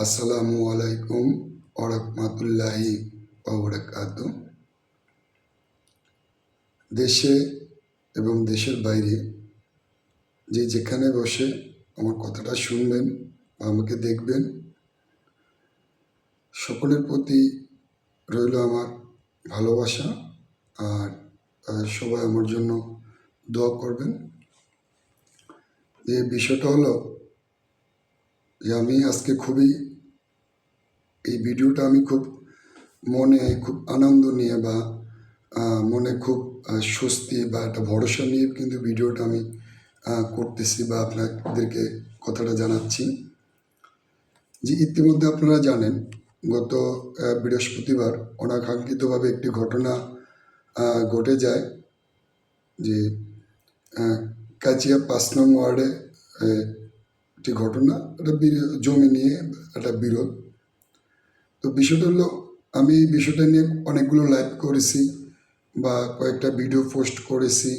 আসসালামু আলাইকুম ওয়া রাহমাতুল্লাহি ওয়া বারাকাতুহু। দেশে এবং দেশের বাইরে যে যেখানে বসে আমার কথাটা শুনবেন বা আমাকে দেখবেন, সকলের প্রতি রইল আমার ভালোবাসা। আর সবাই আমার জন্য দোয়া করবেন। যে বিষয়টা হলো যে আমি আজকে এই ভিডিওটা আমি মনে খুব আনন্দ নিয়ে বা মনে খুব স্বস্তি বা একটা ভরসা নিয়ে কিন্তু ভিডিওটা আমি করতেছি বা আপনাদেরকে কথাটা জানাচ্ছি। যে ইতিমধ্যে আপনারা জানেন, গত বৃহস্পতিবার অনাকাঙ্ক্ষিতভাবে একটি ঘটনা ঘটে যায়। যে কাচিয়া 5 নং ওয়ার্ডে একটি ঘটনা, একটা জমি নিয়ে একটা বিরোধ। তো বিষয়টা হলো, আমি এই বিষয়টা নিয়ে অনেকগুলো লাইভ করেছি বা কয়েকটা ভিডিও পোস্ট করেছি,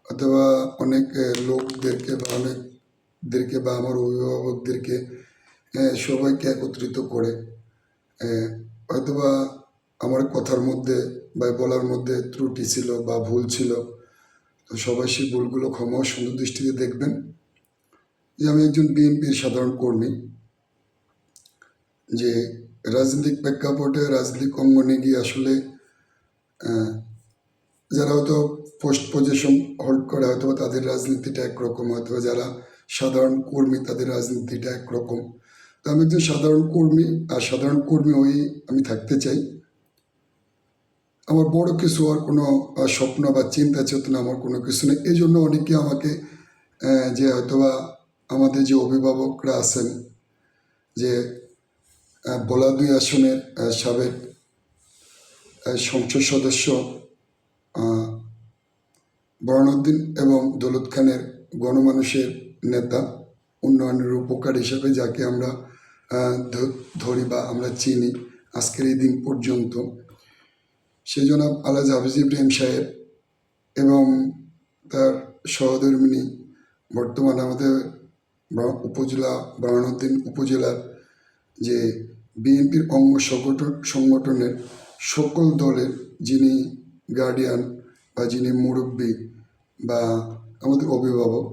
অথবা অনেক লোকদেরকে বা অনেকদেরকে বা আমার অভিভাবকদেরকে সবাইকে একত্রিত করে হয়তোবা আমার কথার মধ্যে বা বলার মধ্যে ত্রুটি ছিল বা ভুল ছিল। তো সবাই সেই ভুলগুলো ক্ষমা ও সুন্দর দৃষ্টিতে দেখবেন। যে আমি একজন বিএনপির সাধারণ কর্মী, যে রাজনৈতিক প্রেক্ষাপটে রাজনৈতিক অঙ্গনে গিয়ে আসলে যারা হয়তো পোস্ট পজিশন হোল্ড করে হয়তো তাদের রাজনীতিটা একরকম, হয়তো যারা সাধারণ কর্মী তাদের রাজনীতিটা একরকম। তো আমি একজন সাধারণ কর্মী, আর সাধারণ কর্মী হয়েই আমি থাকতে চাই। আমার বড় কিছু আর কোনো স্বপ্ন বা চিন্তা চেতনা আমার কোনো কিছু নেই। এই জন্য অনেকে আমাকে যে হয়তোবা আমাদের যে অভিভাবকরা আছেন, যে ভোলা 2 আসনের সাবেক সংসদ সদস্য বরণউদ্দিন এবং দৌলত খানের গণমানুষের নেতা, উন্নয়নের রূপকার হিসেবে যাকে আমরা ধরি বা আমরা চিনি আজকের এই দিন পর্যন্ত, সেই জনাব আলহাজ হাফিজ ইব্রাহিম সাহেব এবং তার সহধর্মিণী বর্তমান আমাদের উপজেলা বরণউদ্দিন উপজেলার যে বিএনপির অঙ্গ সংগঠনের সকল দলের যিনি গার্ডিয়ান বা যিনি মুরব্বী বা আমাদের অভিভাবক,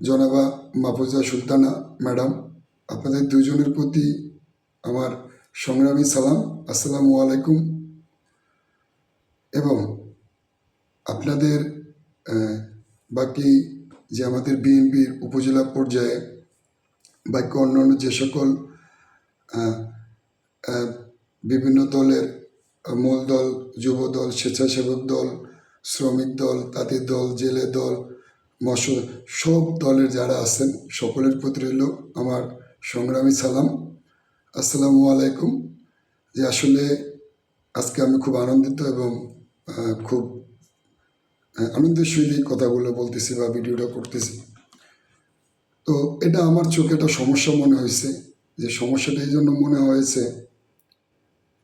জনাবা মাহফুজা সুলতানা ম্যাডাম, আপনাদের দুজনের প্রতি আমার সংগ্রামী সালাম, আসসালামু আলাইকুম। এবং আপনাদের বাকি যে আমাদের বিএনপির উপজেলা পর্যায়ে বাকি অন্যান্য যে সকল বিভিন্ন দলের মূল দল, যুব দল, স্বেচ্ছাসেবক দল, শ্রমিক দল, তাঁতি দল, জেলে দল, সব দলের যারা আছেন সকলের প্রতি রইল আমার সংগ্রামী সালাম, আসসালামু আলাইকুম। যে আসলে আজকে আমি খুব আনন্দিত এবং খুব আনন্দের সহিত এই কথাগুলো বলতেছি বা ভিডিওটা করতেছি। তো এটা আমার চোখে একটা সমস্যা মনে হয়েছে। যে সমস্যাটা এই জন্য মনে হয়েছে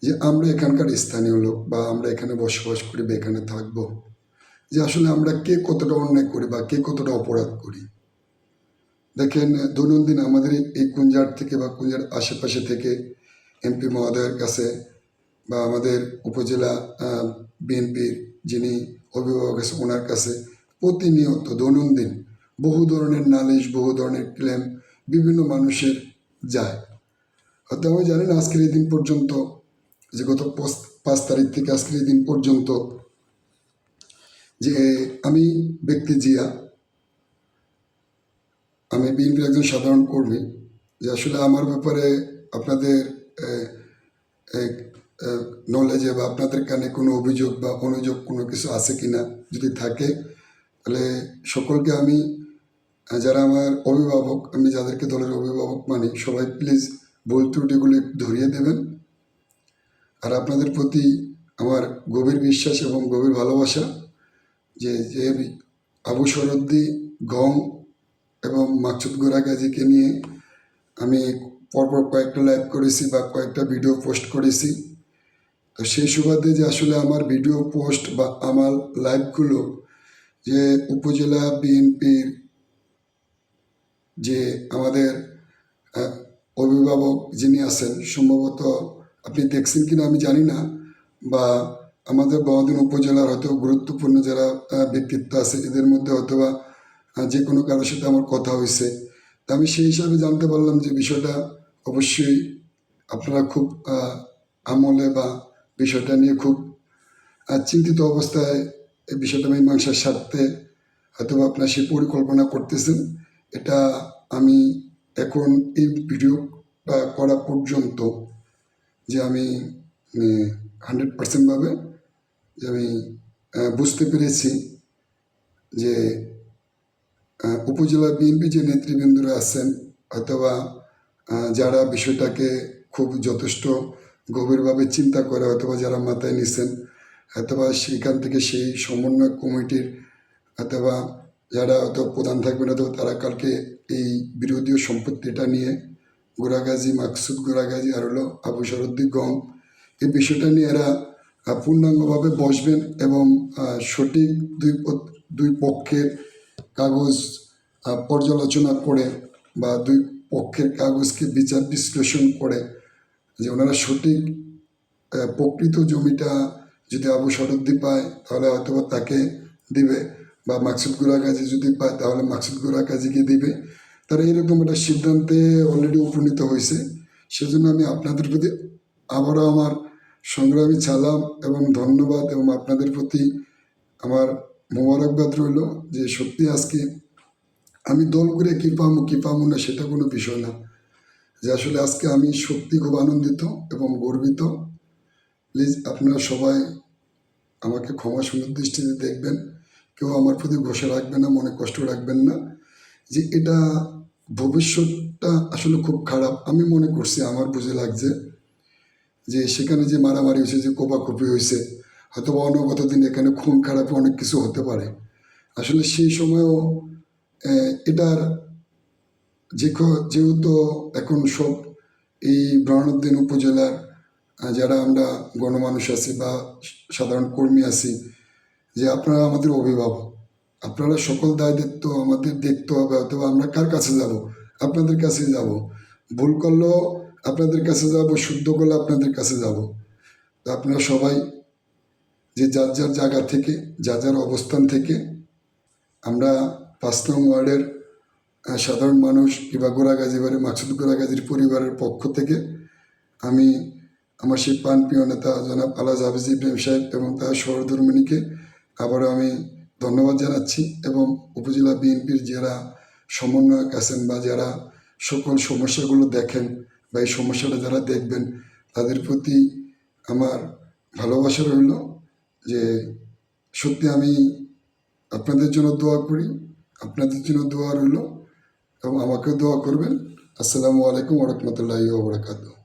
যে আমরা এখানকার স্থানীয় লোক বা আমরা এখানে বসবাস করি বা এখানে থাকবো, যে আসলে আমরা কে কতটা অন্যায় করি বা কে কতটা অপরাধ করি। দেখেন, দৈনন্দিন আমাদের এই কুঞ্জার থেকে বা কুঞ্জার আশেপাশে থেকে এমপি মহোদয়ের কাছে বা আমাদের উপজেলা বিএনপির যিনি অভিভাবক আছে ওনার কাছে প্রতিনিয়ত দৈনন্দিন বহু ধরনের নালিশ, বহু ধরনের ক্লেম বিভিন্ন মানুষের যায়। হয়তো আমি জানি না আজকের এই দিন পর্যন্ত, যে গত 5 তারিখ থেকে আজকের এই দিন পর্যন্ত, যে আমি ব্যক্তি জিয়া, আমি বিএনপির একজন সাধারণ কর্মী, যে আসলে আমার ব্যাপারে আপনাদের নলেজে বা আপনাদের কানে কোনো অভিযোগ বা অনুযোগ কোনো কিছু আছে কিনা, যদি থাকে তাহলে সকলকে আমি, যারা আমার অভিভাবক, আমি যাদেরকে দলের অভিভাবক মানি, সবাই প্লিজ ভুল ত্রুটিগুলি ধরিয়ে দেবেন। আর আপনাদের প্রতি আমার গভীর বিশ্বাস এবং গভীর ভালোবাসা, যে আবু শরদ্দি, গং এবং মাকসুদ গোরা গাজীকে নিয়ে আমি পরপর কয়েকটা লাইভ করেছি বা কয়েকটা ভিডিও পোস্ট করেছি। তো সেই সুবাদে যে আসলে আমার ভিডিও পোস্ট বা আমার লাইভগুলো যে উপজেলা বিএনপির যে আমাদের যিনি আছেন, সম্ভবত আপনি দেখছেন কিনা আমি জানি না, বা আমাদের বাউদিন উপজেলার হয়তো গুরুত্বপূর্ণ যারা ব্যক্তিত্ব আছে এদের মধ্যে হয়তোবা যে কোনো কারোর সাথে আমার কথা হয়েছে। তা আমি সেই হিসাবে জানতে পারলাম যে বিষয়টা অবশ্যই আপনারা খুব আমলে বা বিষয়টা নিয়ে খুব চিন্তিত অবস্থায় এই বিষয়টা মীমাংসার স্বার্থে হয়তোবা আপনার সেই পরিকল্পনা করতেছেন। এটা আমি এখন এই ভিডিওটা করা পর্যন্ত যে আমি 100% যে আমি বুঝতে পেরেছি যে উপজেলা বিএনপি যে নেতৃবৃন্দরা আছেন অথবা যারা বিষয়টাকে খুব যথেষ্ট গভীরভাবে চিন্তা করে অথবা যারা মাথায় নিছেন অথবা সেখান থেকে সেই সমন্বয় কমিটির অথবা যারা হয়তো প্রধান থাকবেন অথবা তারা কালকে এই বিরোধী সম্পত্তিটা নিয়ে গোরাগাজী মাকসুদ গোরাগাজী আর হলো আবু শরদ্দি গম এই বিষয়টা নিয়ে এরা পূর্ণাঙ্গভাবে বসবেন এবং সঠিক দুই পক্ষের কাগজ পর্যালোচনা করে বা দুই পক্ষের কাগজকে বিচার বিশ্লেষণ করে যে ওনারা সঠিক প্রকৃত জমিটা যদি আবু শরদ্দি পায় তাহলে হয়তো তাকে দিবে, বা মাকসুদ গোরাগাজী যদি পায় তাহলে মাকসুদ গোরাগাজীকে দিবে। তারা এরকম একটা সিদ্ধান্তে অলরেডি উপনীত হয়েছে। সেজন্য আমি আপনাদের প্রতি আবারও আমার সংগ্রামী সালাম এবং ধন্যবাদ এবং আপনাদের প্রতি আমার মোবারকবাদ রইল যে সত্যি আজকে আমি দল করে কী পামো না সেটা কোনো বিষয় না, যে আসলে আজকে আমি সত্যি খুব আনন্দিত এবং গর্বিত। প্লিজ আপনারা সবাই আমাকে ক্ষমা সুন্দর দৃষ্টিতে দেখবেন, কেউ আমার প্রতি ঘষে রাখবেন না, মনে কষ্ট রাখবেন না। যে এটা ভবিষ্যৎটা আসলে খুব খারাপ আমি মনে করছি, আমার বুঝে লাগছে যে সেখানে যে মারামারি হয়েছে, যে কোপাকুপি হয়েছে, হয়তো বা অনগত দিন এখানে খুন খারাপ অনেক কিছু হতে পারে। আসলে সেই সময়ও এটার যেহেতু এখন সব এই ব্রাহ্মণউদ্দিন উপজেলার যারা আমরা গণমানুষ আছি বা সাধারণ কর্মী আছি, যে আপনারা আমাদের অভিভাবক, আপনারা সকল দায় দায়িত্ব আমাদের দেখতে হবে। অথবা আমরা কার কাছে যাব? আপনাদের কাছে যাব। ভুল করলেও আপনাদের কাছে যাব, শুদ্ধ করলে আপনাদের কাছে যাব। তো আপনারা সবাই যে যার যার জায়গা থেকে যার যার অবস্থান থেকে আমরা 5 নং ওয়ার্ডের সাধারণ মানুষ কিংবা গোরাগাজী বাড়ি মাকসুদ গোরাগাজীর পরিবারের পক্ষ থেকে আমি আমার সেই প্রাণপ্রিয় নেতা জনাব আলহাজ হাফিজ ইব্রাহিম সাহেব এবং তার সহধর্মিণীকে আবারও আমি ধন্যবাদ জানাচ্ছি, এবং উপজেলা বিএনপির যারা সমন্বয়ক আছেন বা যারা সকল সমস্যাগুলো দেখেন বা এই সমস্যাটা যারা দেখবেন তাদের প্রতি আমার ভালোবাসা রইল। যে সত্যি আমি আপনাদের জন্য দোয়া করি, আপনাদের জন্য দোয়া রইল এবং আমাকেও দোয়া করবেন। আসসালামু আলাইকুম ওয়া রাহমাতুল্লাহি ওয়া বারাকাতুহু।